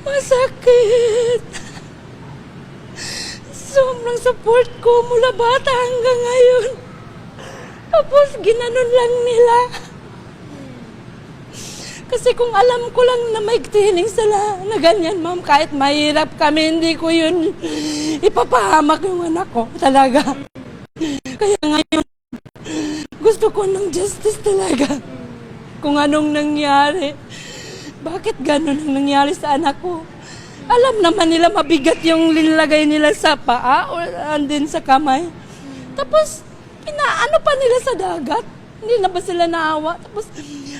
Masakit. Sobrang support ko mula bata hanggang ngayon. Tapos ginanon lang nila. Kasi kung alam ko lang na may training sila na ganyan, ma'am, kahit mahirap kami, hindi ko yun ipapahamak yung anak ko talaga. Kaya ngayon, gusto ko ng justice talaga. Kung anong nangyari. Bakit gano'n ang nangyari sa anak ko? Alam naman nila mabigat yung linlagay nila sa paa o andin sa kamay. Tapos, pinaano pa nila sa dagat. Hindi na ba sila naawa? Tapos,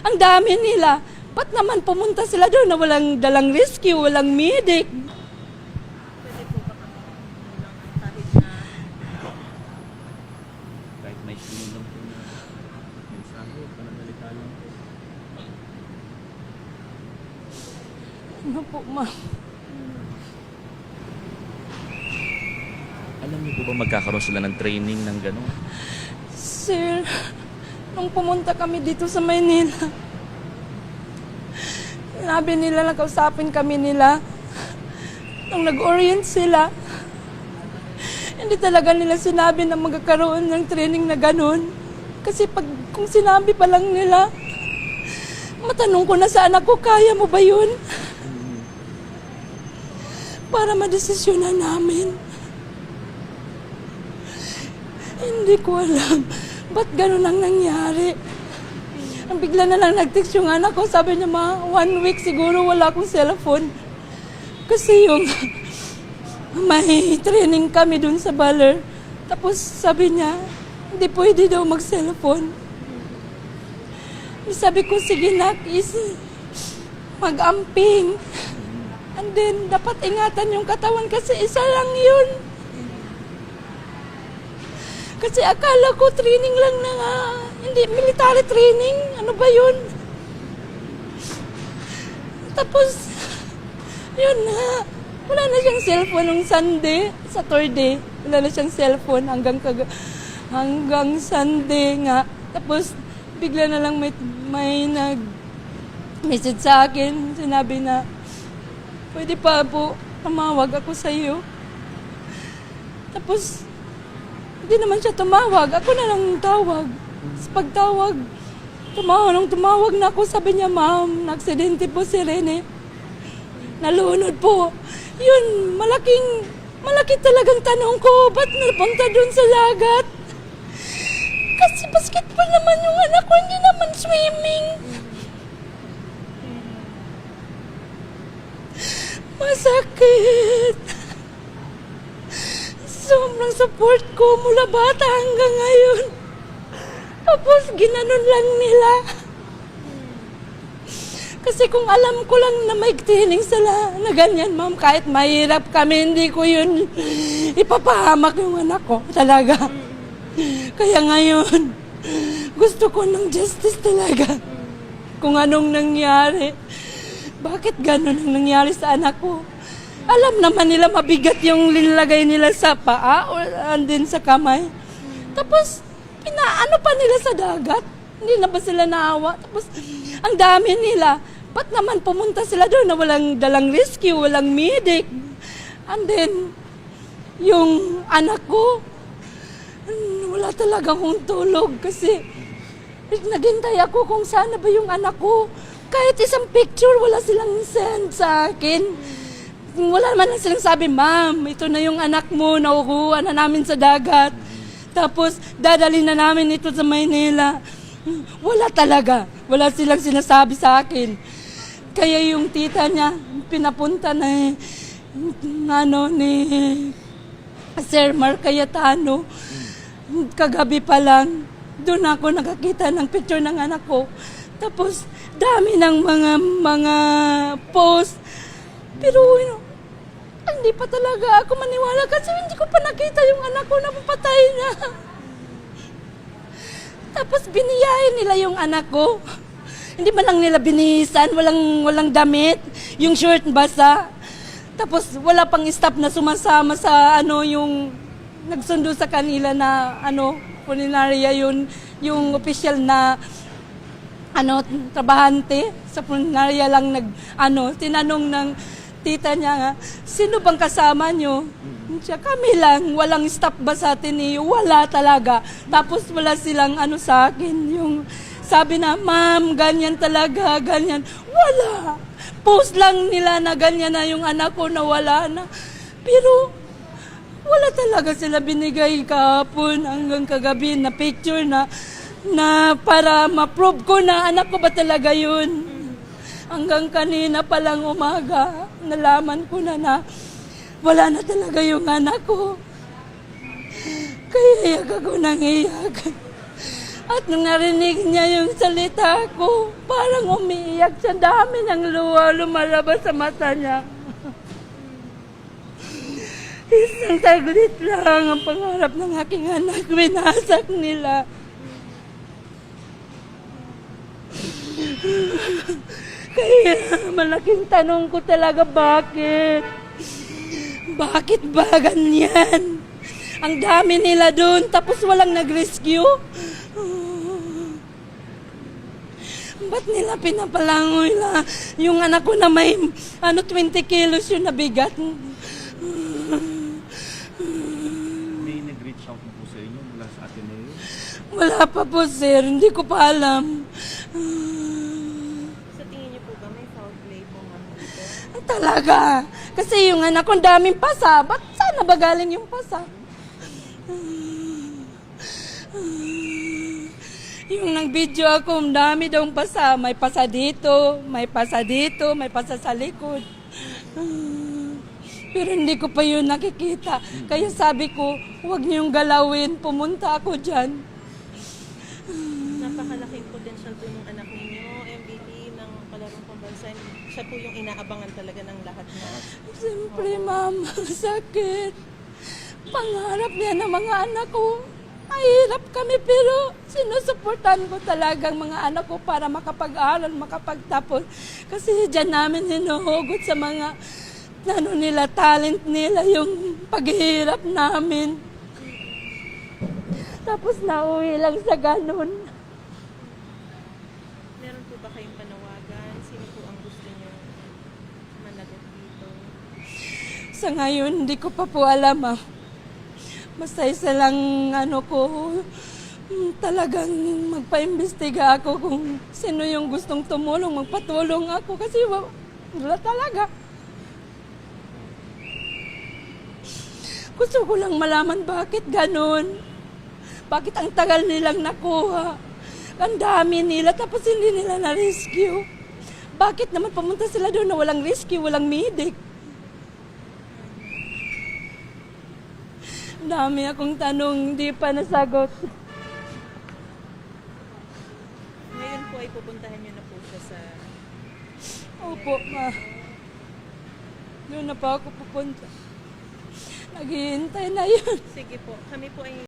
ang dami nila. Ba't naman pumunta sila doon na walang dalang rescue, walang medic? Pwede po ba kami kahit na Kahit may sinulong po na mensahe, pananalita lang po. Ano po, ma'am? Alam niyo po ba magkakaroon sila ng training ng gano'n? Sir, nung pumunta kami dito sa Maynila, sinabi nila na kausapin kami nila. Nung nag-orient sila, hindi talaga nila sinabi na magkakaroon ng training na ganun. Kasi kung sinabi pa lang nila, matanong ko na sa anak ko, kaya mo ba yun? Para madesisyonan namin. Hindi ko alam ba't ganun ang nangyari. Ang bigla na lang nag-text yung anak ko, sabi niya, ma, 1 week siguro wala akong cellphone. Kasi yung may training kami dun sa Baler. Tapos sabi niya, hindi pwede daw mag-cellphone. Sabi ko, sige nak, mag-amping. And then, dapat ingatan yung katawan kasi isa lang yun. Kasi akala ko training lang na nga, hindi, military training. Ano ba yun? Tapos, yun na. Wala na siyang cellphone nung Sunday, Saturday. Wala na siyang cellphone hanggang Sunday nga. Tapos, bigla na lang may nag-message sa akin. Sinabi na, pwede pa po, tumawag ako sa iyo. Tapos, hindi naman siya tumawag. Ako na lang tawag. Sa pagtawag, tumawag na ako. Sabi niya, ma'am, na-aksidente po si Rene. Nalunod po. Yun, malaki talagang tanong ko, ba't napunta dun sa lagat? Kasi basketball naman yung anak ko, hindi naman swimming. Masakit. Sobrang support ko mula bata hanggang ngayon. Tapos ginanon lang nila. Kasi kung alam ko lang na may training sila na ganyan, ma'am, kahit mahirap kami, hindi ko yun ipapahamak yung anak ko talaga. Kaya ngayon, gusto ko ng justice talaga. Kung anong nangyari. Bakit gano'n ang nangyari sa anak ko? Alam naman nila mabigat yung linlagay nila sa paa o andin sa kamay. Tapos, pinaano pa nila sa dagat. Hindi na ba sila naawa? Tapos, ang dami nila. Ba't naman pumunta sila doon na walang dalang rescue, walang medic? And then, yung anak ko, wala talaga akong tulog kasi naghintay ako kung saan na ba yung anak ko. Kahit isang picture, wala silang send sa akin. Wala naman lang silang sabi, ma'am, ito na yung anak mo, nakukuha na namin sa dagat. Tapos, dadalhin na namin ito sa Maynila. Wala talaga. Wala silang sinasabi sa akin. Kaya yung tita niya, pinapunta na ni Sir Mark Cayetano. Kagabi pa lang, doon ako nakakita ng picture ng anak ko. Tapos, dami ng mga post. Pero, hindi pa talaga ako maniwala kasi hindi ko pa nakita yung anak ko na papatay na. Tapos biniyahin nila yung anak ko. Hindi ba lang nila binihisan, walang damit, yung shirt basa. Tapos wala pang staff na sumasama sa yung nagsundo sa kanila na pulinarya yung official na trabahante sa pulinarya lang tinanong ng tita niya nga, sino bang kasama nyo? Siya, kami lang, walang staff ba sa Ateneo? Wala talaga. Tapos wala silang ano sa akin, yung sabi na, ma'am, ganyan talaga, ganyan. Wala. Post lang nila na ganyan na yung anak ko na wala na. Pero wala talaga sila binigay kahapon hanggang kagabi na picture na para ma-prove ko na anak ko ba talaga yun. Hanggang kanina palang umaga, nalaman ko na wala na talaga yung anak ko. Kaya iyak ako nang iyak. At nung narinig niya yung salita ko, parang umiiyak siya. Dami ng luha lumalabas sa mata niya. Isang saglit lang ang pangarap ng aking anak. Winasak nila. Kaya malaking tanong ko talaga, bakit? Bakit ba ganyan? Ang dami nila doon, tapos walang nag-rescue? Ba't nila pinapalangoy na yung anak ko na may 20 kilos yung nabigat? May nag-reach out na po sa inyo mula sa Ateneo? Wala pa po, sir. Hindi ko pa alam. Sa tingin niyo po ba may foul play po ma'am dito? Talaga. Kasi yung anak ko, daming pasa. Ba't saan na ba galing yung pasa? Yung nag-video ako, dami daw pasa. May pasa dito, may pasa dito, may pasa sa likod. Pero hindi ko pa yun nakikita. Kaya sabi ko, huwag niyong galawin, pumunta ako dyan. Napakalaking potential po ng anak ninyo, MVP, ng palarong pambansa. Siya po yung inaabangan talaga ng lahat na. Siyempre, ma'am, sakit. Pangarap niya ng mga anak ko. Mahirap kami pero sinusuportan ko talagang mga anak ko para makapag-aral, makapagtapos. Kasi dyan namin hinuhugot sa mga nila, talent nila, yung paghihirap namin. Tapos nauwi lang sa ganun. Meron po ba kayong panawagan? Sino po ang gusto niyo managot dito? Sa ngayon, hindi ko pa po alam, ah. Basta isa lang, talagang magpa-imbestiga ako kung sino yung gustong tumulong, magpatulong ako kasi wala talaga. Gusto ko lang malaman bakit ganun. Bakit ang tagal nilang nakuha. Ang dami nila tapos hindi nila na-rescue. Bakit naman pumunta sila doon na walang rescue, walang medic? Dami akong tanong, hindi pa nasagot. Ngayon po ay pupuntahan niyo na po siya sa... Opo, ma. Doon na pa ako pupunta. Naghihintay na yun. Sige po, kami po ay